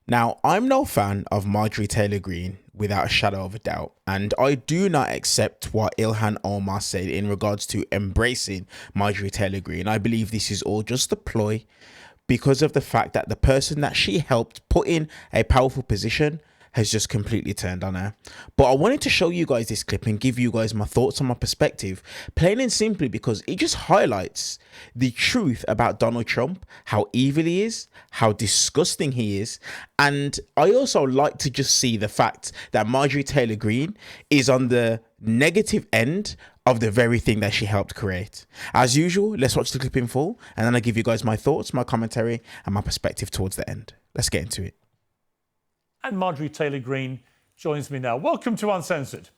Now, I'm no fan of Marjorie Taylor Greene without a shadow of a doubt, and I do not accept what Ilhan Omar said in regards to embracing Marjorie Taylor Greene. I believe this is all just a ploy because of the fact that the person that she helped put in a powerful position has just completely turned on her. But I wanted to show you guys this clip and give you guys my thoughts and my perspective, plain and simply because it just highlights the truth about Donald Trump, how evil he is, how disgusting he is. And I also like to just see the fact that Marjorie Taylor Greene is on the negative end of the very thing that she helped create. As usual, let's watch the clip in full, and then I'll give you guys my thoughts, my commentary, and my perspective towards the end. Let's get into it. And Marjorie Taylor Greene joins me now. Welcome to Uncensored.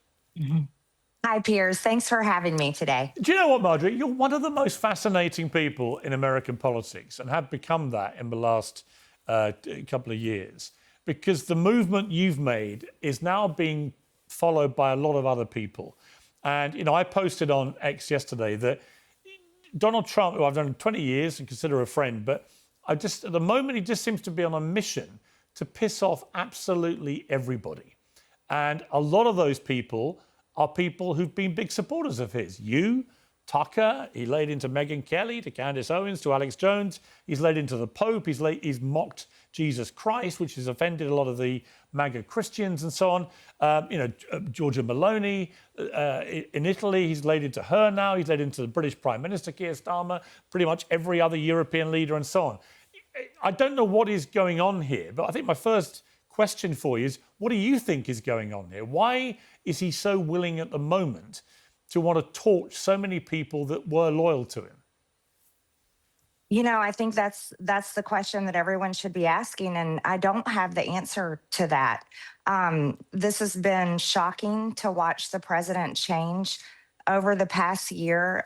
Hi, Piers. Thanks for having me today. Do you know what, Marjorie? You're one of the most fascinating people in American politics and have become that in the last couple of years, because the movement you've made is now being followed by a lot of other people. And, you know, I posted on X yesterday that Donald Trump, who I've known 20 years and consider a friend, but at the moment, he just seems to be on a mission to piss off absolutely everybody. And a lot of those people are people who've been big supporters of his. You, Tucker, he laid into Megyn Kelly, to Candace Owens, to Alex Jones. He's laid into the Pope. He's mocked Jesus Christ, which has offended a lot of the MAGA Christians and so on. Giorgia Meloni in Italy, he's laid into her now. He's laid into the British Prime Minister, Keir Starmer, pretty much every other European leader and so on. I don't know what is going on here, but I think my first question for you is, what do you think is going on here? Why is he so willing at the moment to want to torch so many people that were loyal to him? You know, I think that's the question that everyone should be asking, and I don't have the answer to that. This has been shocking to watch the president change over the past year.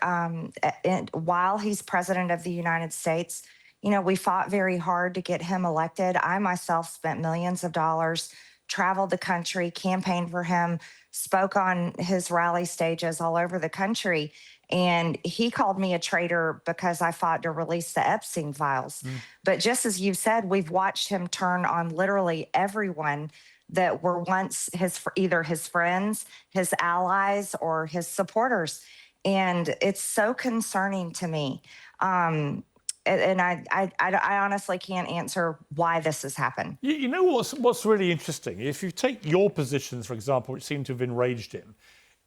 While he's president of the United States, you know, we fought very hard to get him elected. I myself spent millions of dollars, traveled the country, campaigned for him, spoke on his rally stages all over the country. And he called me a traitor because I fought to release the Epstein files. But just as you said, we've watched him turn on literally everyone that were once either his friends, his allies, or his supporters. And it's so concerning to me. And I honestly can't answer why this has happened. You know what's really interesting? If you take your positions, for example, which seem to have enraged him,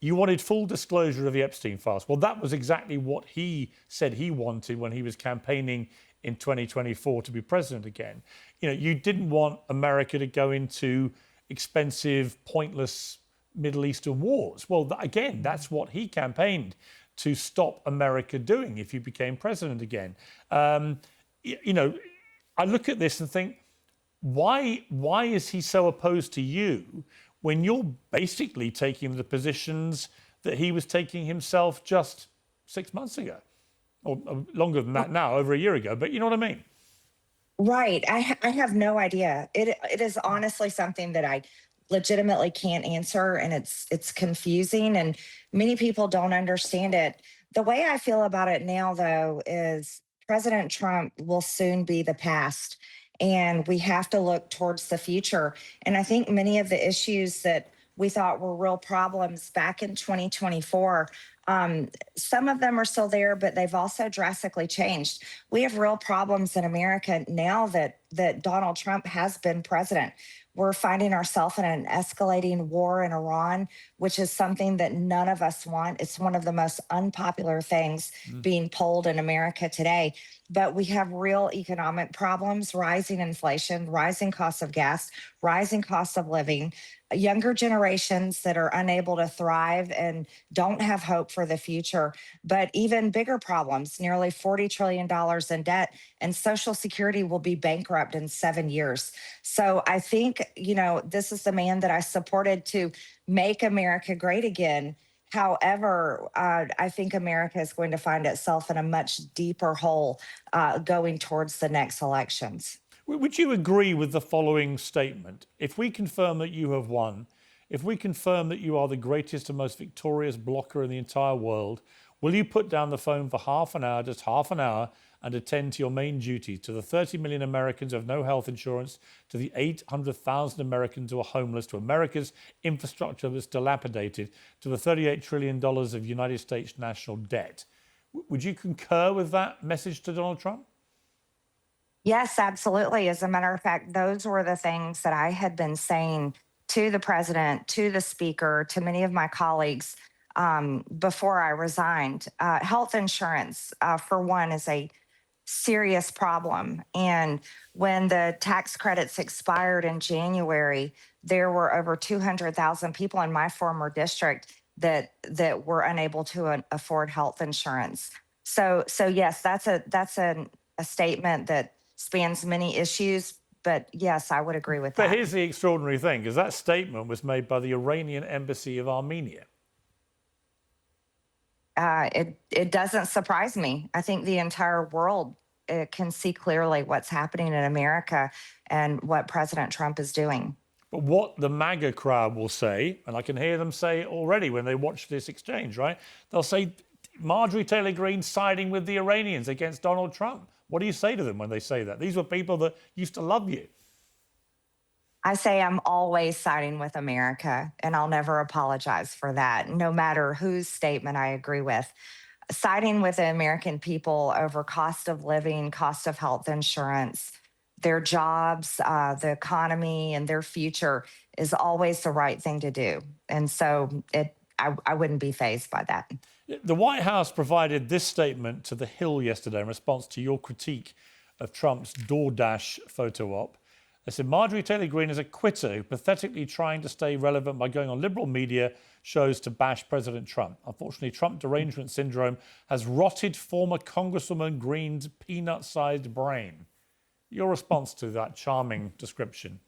you wanted full disclosure of the Epstein files. Well, that was exactly what he said he wanted when he was campaigning in 2024 to be president again. You know, you didn't want America to go into expensive, pointless Middle Eastern wars. Well, again, that's what he campaigned to stop America doing if you became president again. You know, I look at this and think, why is he so opposed to you when you're basically taking the positions that he was taking himself just 6 months ago? Or longer than that now, over a year ago, but you know what I mean? Right. I have no idea. It is honestly something that I legitimately can't answer, and it's confusing, and many people don't understand it. The way I feel about it now, though, is President Trump will soon be the past, and we have to look towards the future. And I think many of the issues that we thought were real problems back in 2024, some of them are still there, but they've also drastically changed. We have real problems in America now that Donald Trump has been president. We're finding ourselves in an escalating war in Iran, which is something that none of us want. It's one of the most unpopular things being polled in America today. But we have real economic problems, rising inflation, rising costs of gas, rising costs of living, younger generations that are unable to thrive and don't have hope for the future, but even bigger problems, nearly $40 trillion in debt, and Social Security will be bankrupt in 7 years. So I think, you know, this is the man that I supported to make America great again. However, I think America is going to find itself in a much deeper hole going towards the next elections. Would you agree with the following statement? If we confirm that you have won, if we confirm that you are the greatest and most victorious blocker in the entire world, will you put down the phone for half an hour, just half an hour, and attend to your main duties. To the 30 million Americans who have no health insurance, to the 800,000 Americans who are homeless, to America's infrastructure that's dilapidated, to the $38 trillion of United States national debt. Would you concur with that message to Donald Trump? Yes, absolutely. As a matter of fact, those were the things that I had been saying to the president, to the speaker, to many of my colleagues before I resigned. Health insurance, for one, is a serious problem. And when the tax credits expired in January, there were over 200,000 people in my former district that were unable to afford health insurance. So yes, that's a statement that spans many issues. But yes, I would agree with But that. here's the extraordinary thing, because that statement was made by the Iranian embassy of Armenia. It doesn't surprise me. I think the entire world can see clearly what's happening in America and what President Trump is doing. But what the MAGA crowd will say, and I can hear them say it already when they watch this exchange, right? They'll say, Marjorie Taylor Greene siding with the Iranians against Donald Trump. What do you say to them when they say that? These were people that used to love you. I say I'm always siding with America, and I'll never apologize for that, no matter whose statement I agree with. Siding with the American people over cost of living, cost of health insurance, their jobs, the economy, and their future is always the right thing to do. And so I wouldn't be fazed by that. The White House provided this statement to The Hill yesterday in response to your critique of Trump's DoorDash photo op. They said, Marjorie Taylor Greene is a quitter who pathetically trying to stay relevant by going on liberal media shows to bash President Trump. Unfortunately, Trump derangement syndrome has rotted former Congresswoman Greene's peanut-sized brain. Your response to that charming description?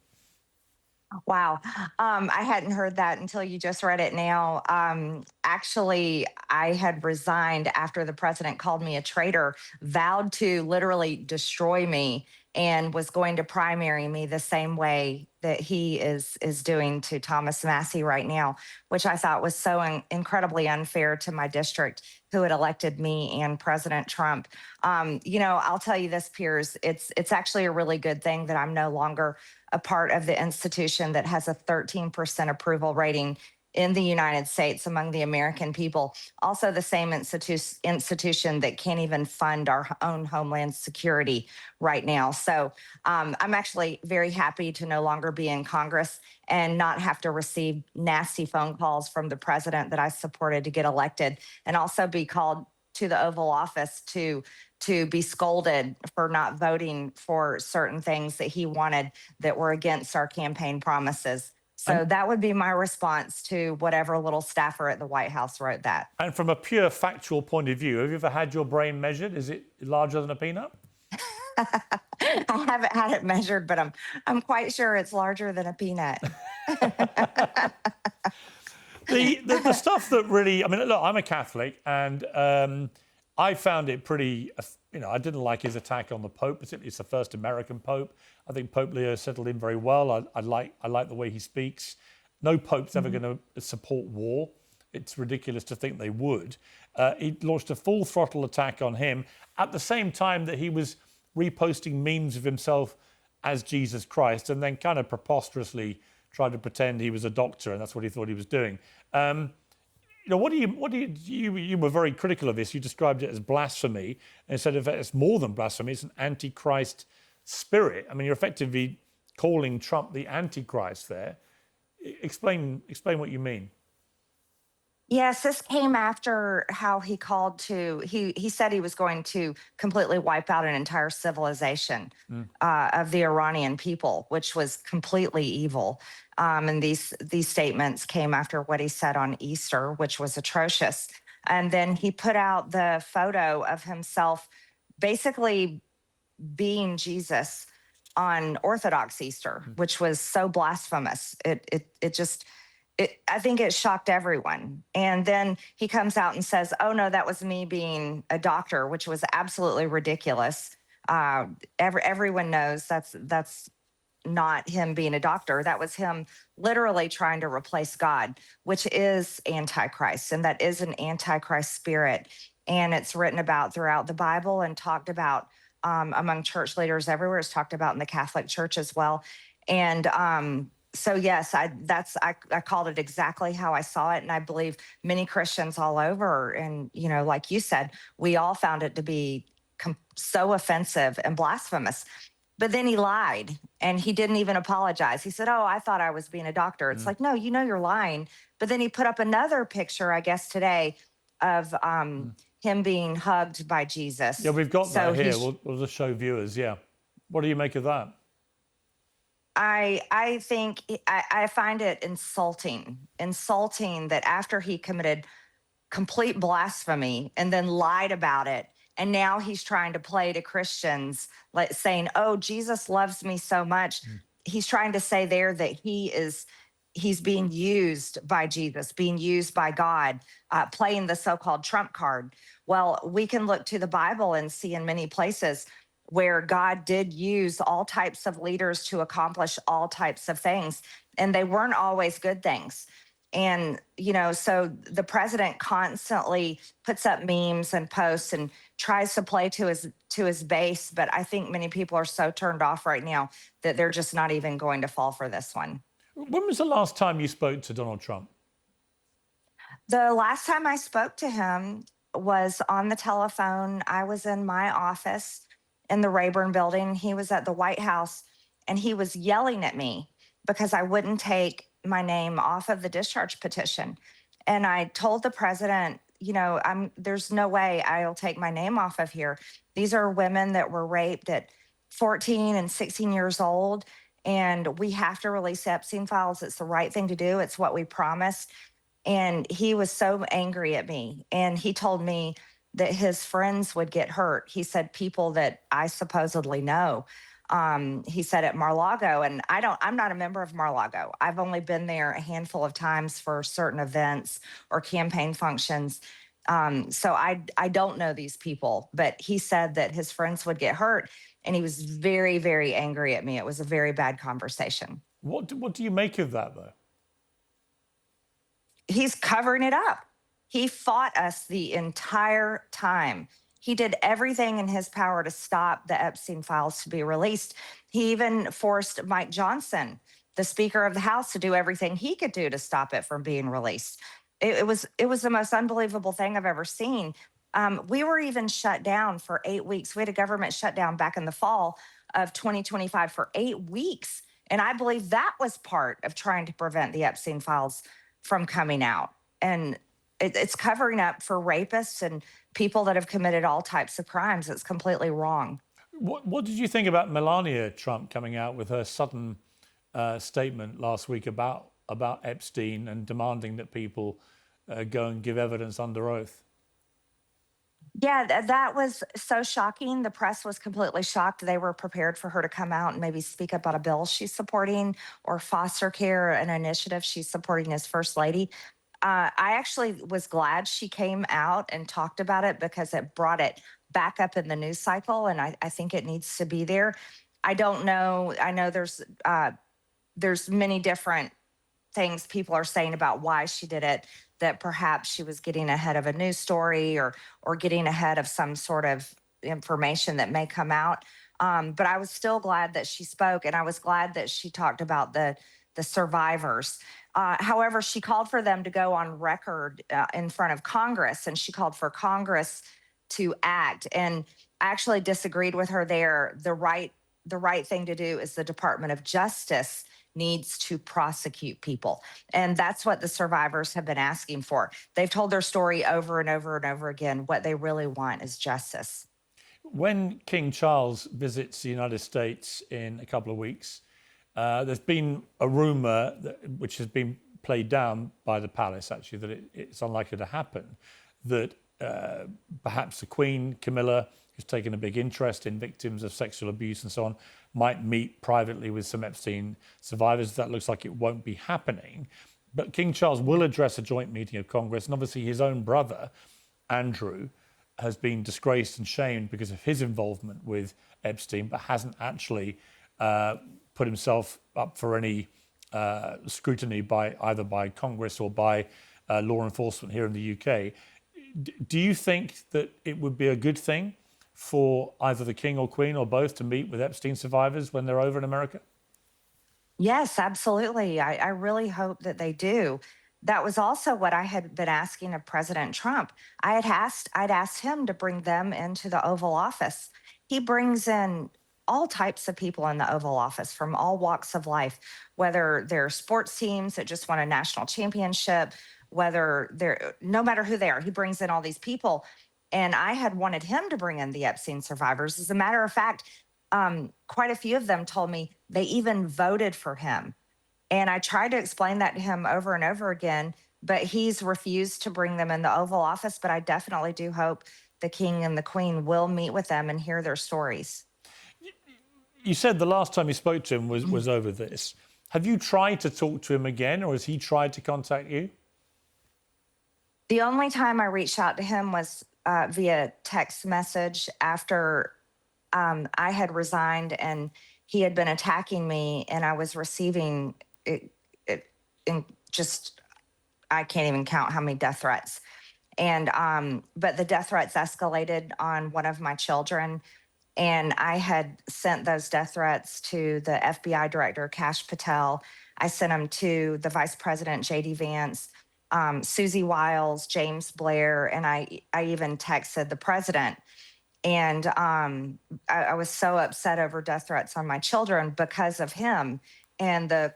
Wow. I hadn't heard that until you just read it now. Actually, I had resigned after the president called me a traitor, vowed to literally destroy me, and was going to primary me the same way that he is doing to Thomas Massey right now, which I thought was so incredibly unfair to my district, who had elected me and President Trump. I'll tell you this, Piers, it's actually a really good thing that I'm no longer a part of the institution that has a 13% approval rating in the United States among the American people. Also, the same institution that can't even fund our own homeland security right now. So I'm actually very happy to no longer be in Congress and not have to receive nasty phone calls from the president that I supported to get elected, and also be called to the Oval Office to be scolded for not voting for certain things that he wanted that were against our campaign promises. So that would be my response to whatever little staffer at the White House wrote that. And from a pure factual point of view, have you ever had your brain measured? Is it larger than a peanut? I haven't had it measured, but I'm quite sure it's larger than a peanut. The stuff that really, I mean, look, I'm a Catholic, and I found it pretty, I didn't like his attack on the Pope, particularly it's the first American Pope. I think Pope Leo settled in very well. I like the way he speaks. No Pope's ever going to support war. It's ridiculous to think they would. He launched a full throttle attack on him at the same time that he was reposting memes of himself as Jesus Christ, and then kind of preposterously tried to pretend he was a doctor, and that's what he thought he was doing. You were very critical of this. You described it as blasphemy, and said if it's more than blasphemy, it's an antichrist spirit. I mean, you're effectively calling Trump the antichrist there. Explain what you mean. Yes, this came after how he called to, he said he was going to completely wipe out an entire civilization of the Iranian people, which was completely evil. And these statements came after what he said on Easter, which was atrocious. And then he put out the photo of himself basically being Jesus on Orthodox Easter, which was so blasphemous. I think it shocked everyone. And then he comes out and says, oh, no, that was me being a doctor, which was absolutely ridiculous. Everyone knows that's not him being a doctor. That was him literally trying to replace God, which is Antichrist. And that is an Antichrist spirit. and it's written about throughout the Bible and talked about among church leaders everywhere. It's talked about in the Catholic Church as well. And so yes, I called it exactly how I saw it, and I believe many Christians all over, and like you said, we all found it to be so offensive and blasphemous. But then he lied, and he didn't even apologize. He said, "Oh, I thought I was being a doctor." It's like, no, you're lying. But then he put up another picture, I guess today, of him being hugged by Jesus. Yeah, we've got So that here. We'll just show viewers. Yeah. What do you make of that? I think I find it insulting that after he committed complete blasphemy and then lied about it, and now he's trying to play to Christians, like saying, "Oh, Jesus loves me so much." He's trying to say there that he's being used by Jesus, being used by God, playing the so-called Trump card. Well, we can look to the Bible and see in many places where God did use all types of leaders to accomplish all types of things, and they weren't always good things. And so the president constantly puts up memes and posts and tries to play to his base, but I think many people are so turned off right now that they're just not even going to fall for this one. When was the last time you spoke to Donald Trump? The last time I spoke to him was on the telephone. I was in my office in the Rayburn building. He was at the White House, and he was yelling at me because I wouldn't take my name off of the discharge petition. And I told the president, there's no way I'll take my name off of here. These are women that were raped at 14 and 16 years old, and we have to release Epstein files. It's the right thing to do. It's what we promised. And he was so angry at me. And he told me that his friends would get hurt. He said people that I supposedly know. He said at Mar-a-Lago, and I'm not a member of Mar-a-Lago. I've only been there a handful of times for certain events or campaign functions. So I don't know these people, but he said that his friends would get hurt, and he was very, very angry at me. It was a very bad conversation. What do you make of that, though? He's covering it up. He fought us the entire time. He did everything in his power to stop the Epstein files to be released. He even forced Mike Johnson, the Speaker of the House, to do everything he could do to stop it from being released. It was the most unbelievable thing I've ever seen. We were even shut down for 8 weeks. We had a government shutdown back in the fall of 2025 for 8 weeks. And I believe that was part of trying to prevent the Epstein files from coming out. And it's covering up for rapists and people that have committed all types of crimes. It's completely wrong. What did you think about Melania Trump coming out with her sudden statement last week about Epstein and demanding that people go and give evidence under oath? Yeah, that was so shocking. The press was completely shocked. They were prepared for her to come out and maybe speak about a bill she's supporting or foster care, an initiative she's supporting as First Lady. I actually was glad she came out and talked about it because it brought it back up in the news cycle, and I think it needs to be there. I don't know. I know there's many different things people are saying about why she did it, that perhaps she was getting ahead of a news story or getting ahead of some sort of information that may come out. But I was still glad that she spoke, and I was glad that she talked about the survivors. However, she called for them to go on record in front of Congress, and she called for Congress to act. And I actually disagreed with her there. The right thing to do is the Department of Justice needs to prosecute people. And that's what the survivors have been asking for. They've told their story over and over and over again. What they really want is justice. When King Charles visits the United States in a couple of weeks, there's been a rumor, which has been played down by the palace, actually, that it's unlikely to happen, that perhaps the Queen, Camilla, who's taken a big interest in victims of sexual abuse and so on, might meet privately with some Epstein survivors. That looks like it won't be happening. But King Charles will address a joint meeting of Congress, and obviously his own brother, Andrew, has been disgraced and shamed because of his involvement with Epstein, but hasn't actually put himself up for any scrutiny by either by Congress or by law enforcement here in the UK. Do you think that it would be a good thing for either the king or queen or both to meet with Epstein survivors when they're over in America? Yes, absolutely. I really hope that they do. That was also what I had been asking of President Trump. I'd asked him to bring them into the Oval Office. He brings in all types of people in the Oval Office from all walks of life, whether they're sports teams that just won a national championship, whether they're no matter who they are, he brings in all these people. And I had wanted him to bring in the Epstein survivors. As a matter of fact, quite a few of them told me they even voted for him. And I tried to explain that to him over and over again, but he's refused to bring them in the Oval Office. But I definitely do hope the king and the queen will meet with them and hear their stories. You said the last time you spoke to him was over this. Have you tried to talk to him again, or has he tried to contact you? The only time I reached out to him was via text message after I had resigned and he had been attacking me, and I was receiving it in just, I can't even count how many death threats. And but the death threats escalated on one of my children, and I had sent those death threats to the FBI director, Kash Patel. I sent them to the vice president, JD Vance, Susie Wiles, James Blair, and I even texted the president. And I was so upset over death threats on my children because of him. And the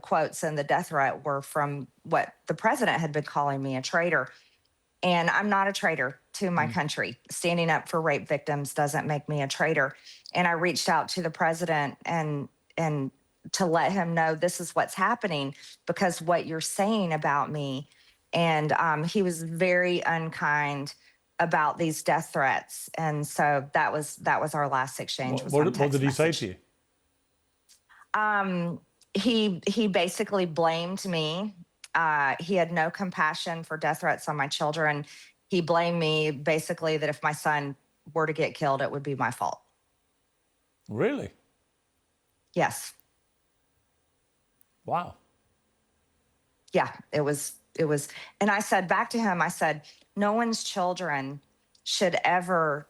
quotes and the death threat were from what the president had been calling me a traitor. And I'm not a traitor to my country. Standing up for rape victims doesn't make me a traitor. And I reached out to the president and to let him know this is what's happening because what you're saying about me. And he was very unkind about these death threats. And so that was our last exchange. What did he say to you? He basically blamed me. He had no compassion for death threats on my children. He blamed me basically that if my son were to get killed, it would be my fault. Really? Yes. Wow. Yeah, it was. And I said back to him, I said, no one's children should ever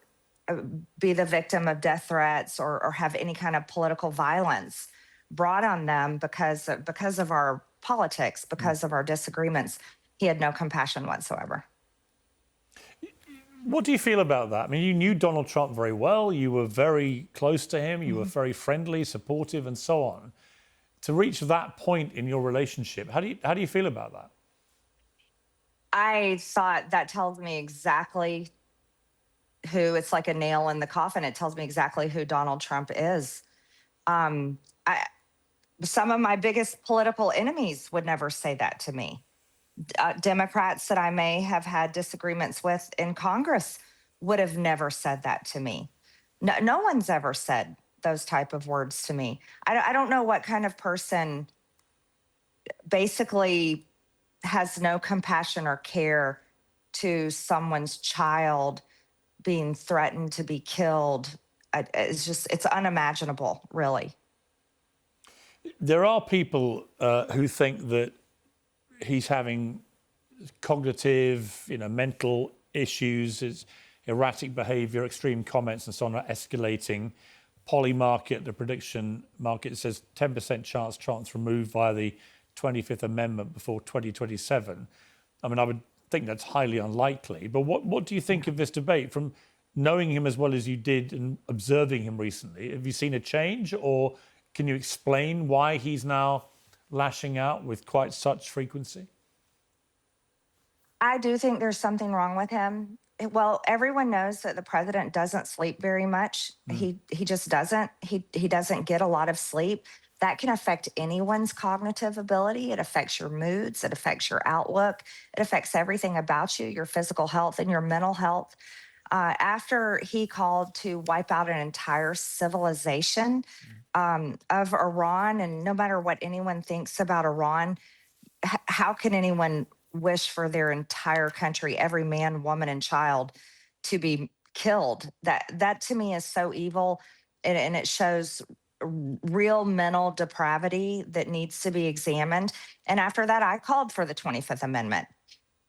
be the victim of death threats or have any kind of political violence brought on them because of our politics, because of our disagreements. He had no compassion whatsoever. What do you feel about that? I mean, you knew Donald Trump very well. You were very close to him. You were very friendly, supportive, and so on. To reach that point in your relationship, how do you feel about that? I thought that tells me exactly who, it's like a nail in the coffin. It tells me exactly who Donald Trump is. Some of my biggest political enemies would never say that to me. Democrats that I may have had disagreements with in Congress would have never said that to me. No one's ever said those type of words to me. I don't know what kind of person basically has no compassion or care to someone's child being threatened to be killed. It's unimaginable, really. There are people who think that he's having cognitive, mental issues, his erratic behavior, extreme comments and so on are escalating. Polymarket, the prediction market, says 10% chance removed via the 25th Amendment before 2027. I mean, I would think that's highly unlikely. But what do you think of this debate? From knowing him as well as you did and observing him recently, have you seen a change, or can you explain why he's now lashing out with quite such frequency? I do think there's something wrong with him. Well, everyone knows that the president doesn't sleep very much. He just doesn't. He doesn't get a lot of sleep. That can affect anyone's cognitive ability. It affects your moods. It affects your outlook. It affects everything about you, your physical health and your mental health. After he called to wipe out an entire civilization of Iran, and no matter what anyone thinks about Iran, how can anyone wish for their entire country, every man, woman, and child, to be killed? That to me is so evil, and it shows real mental depravity that needs to be examined. And after that, I called for the 25th Amendment.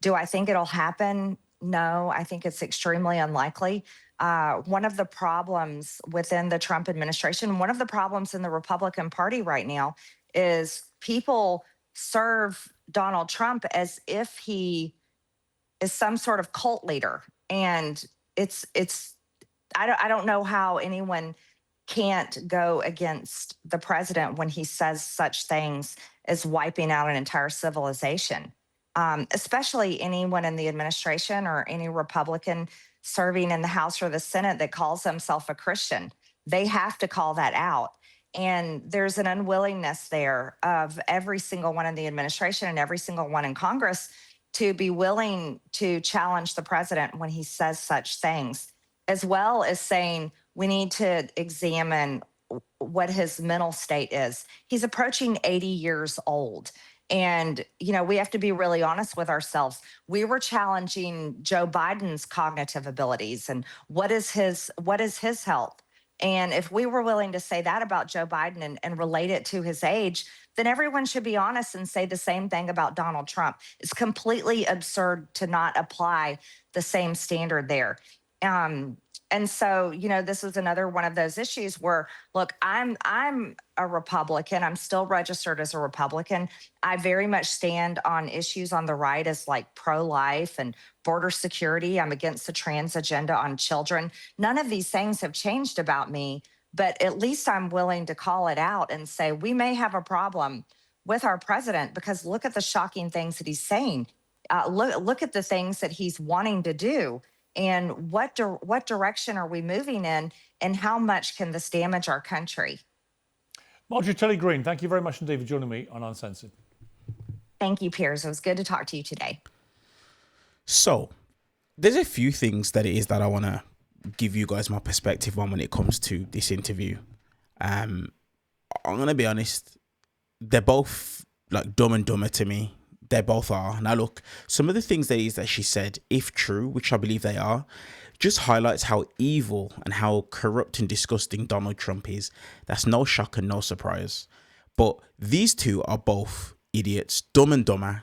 Do I think it'll happen? know. I think it's extremely unlikely. One of the problems within the Trump administration, one of the problems in the Republican Party right now is people serve Donald Trump as if he is some sort of cult leader. And it's I don't know how anyone can't go against the president when he says such things as wiping out an entire civilization. Especially anyone in the administration or any Republican serving in the House or the Senate that calls himself a Christian. They have to call that out. And there's an unwillingness there of every single one in the administration and every single one in Congress to be willing to challenge the president when he says such things, as well as saying we need to examine what his mental state is. He's approaching 80 years old. And, we have to be really honest with ourselves. We were challenging Joe Biden's cognitive abilities and what is his health. And if we were willing to say that about Joe Biden and relate it to his age, then everyone should be honest and say the same thing about Donald Trump. It's completely absurd to not apply the same standard there. And so, this is another one of those issues where, look, I'm a Republican. I'm still registered as a Republican. I very much stand on issues on the right as like pro-life and border security. I'm against the trans agenda on children. None of these things have changed about me, but at least I'm willing to call it out and say we may have a problem with our president because look at the shocking things that he's saying. Look at the things that he's wanting to do. And what direction are we moving in, and how much can this damage our country? Marjorie Taylor Greene, thank you very much indeed for joining me on Uncensored. Thank you, Piers. It was good to talk to you today. So, there's a few things that it is that I want to give you guys my perspective on when it comes to this interview. I'm going to be honest, they're both like Dumb and Dumber to me. They both are. Now look, some of the things that she said, if true, which I believe they are, just highlights how evil and how corrupt and disgusting Donald Trump is. That's no shock and no surprise. But these two are both idiots, Dumb and Dumber.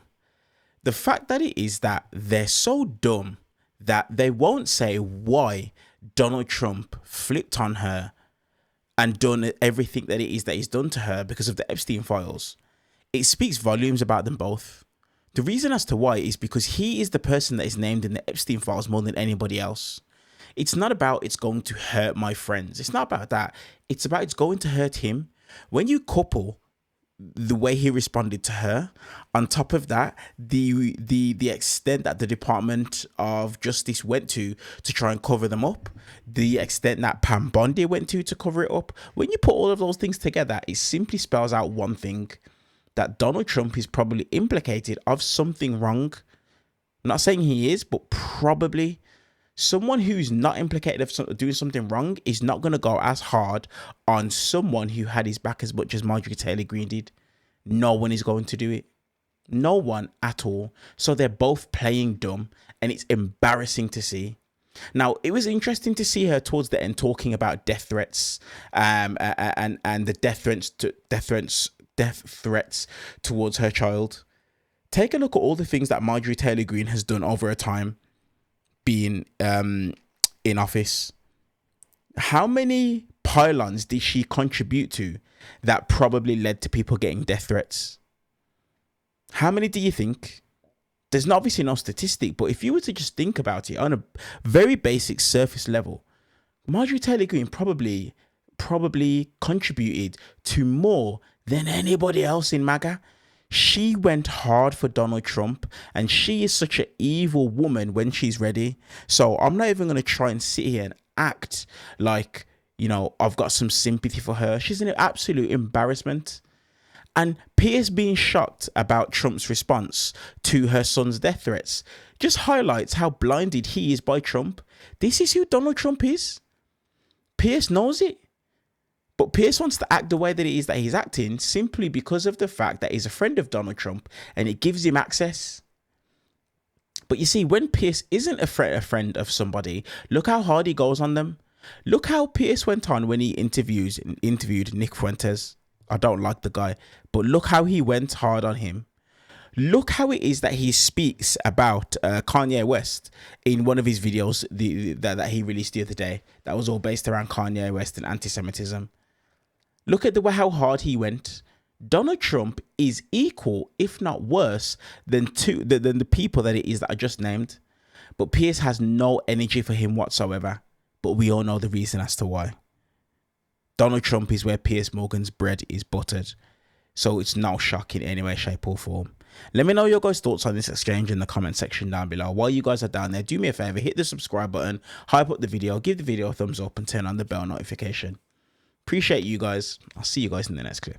The fact that it is that they're so dumb that they won't say why Donald Trump flipped on her and done everything that it is that he's done to her because of the Epstein files. It speaks volumes about them both. The reason as to why is because he is the person that is named in the Epstein files more than anybody else. It's not about it's going to hurt my friends. It's not about that. It's about it's going to hurt him. When you couple the way he responded to her, on top of that, the extent that the Department of Justice went to try and cover them up, the extent that Pam Bondi went to cover it up, when you put all of those things together, it simply spells out one thing, that Donald Trump is probably implicated of something wrong. I'm not saying he is, but probably. Someone who's not implicated of doing something wrong is not going to go as hard on someone who had his back as much as Marjorie Taylor Greene did. No one is going to do it. No one at all. So they're both playing dumb, and it's embarrassing to see. Now, it was interesting to see her towards the end talking about death threats, and the death threats towards her child. Take a look at all the things that Marjorie Taylor Greene has done over her time being in office. How many pylons did she contribute to that probably led to people getting death threats? How many do you think? There's obviously no statistic, but if you were to just think about it on a very basic surface level, Marjorie Taylor Greene probably contributed to more than anybody else in MAGA. She went hard for Donald Trump, and she is such an evil woman when she's ready. So I'm not even going to try and sit here and act like, I've got some sympathy for her. She's an absolute embarrassment. And Piers being shocked about Trump's response to her son's death threats just highlights how blinded he is by Trump. This is who Donald Trump is. Piers knows it. But Piers wants to act the way that it is that he's acting simply because of the fact that he's a friend of Donald Trump and it gives him access. But you see, when Piers isn't a friend of somebody, look how hard he goes on them. Look how Piers went on when he interviewed Nick Fuentes. I don't like the guy, but look how he went hard on him. Look how it is that he speaks about Kanye West in one of his videos that he released the other day. That was all based around Kanye West and anti-Semitism. Look at how hard he went. Donald Trump is equal, if not worse, than the people that it is that I just named. But Piers has no energy for him whatsoever. But we all know the reason as to why. Donald Trump is where Piers Morgan's bread is buttered. So it's no shock in any way, shape or form. Let me know your guys' thoughts on this exchange in the comment section down below. While you guys are down there, do me a favor, hit the subscribe button, hype up the video, give the video a thumbs up and turn on the bell notification. Appreciate you guys. I'll see you guys in the next clip.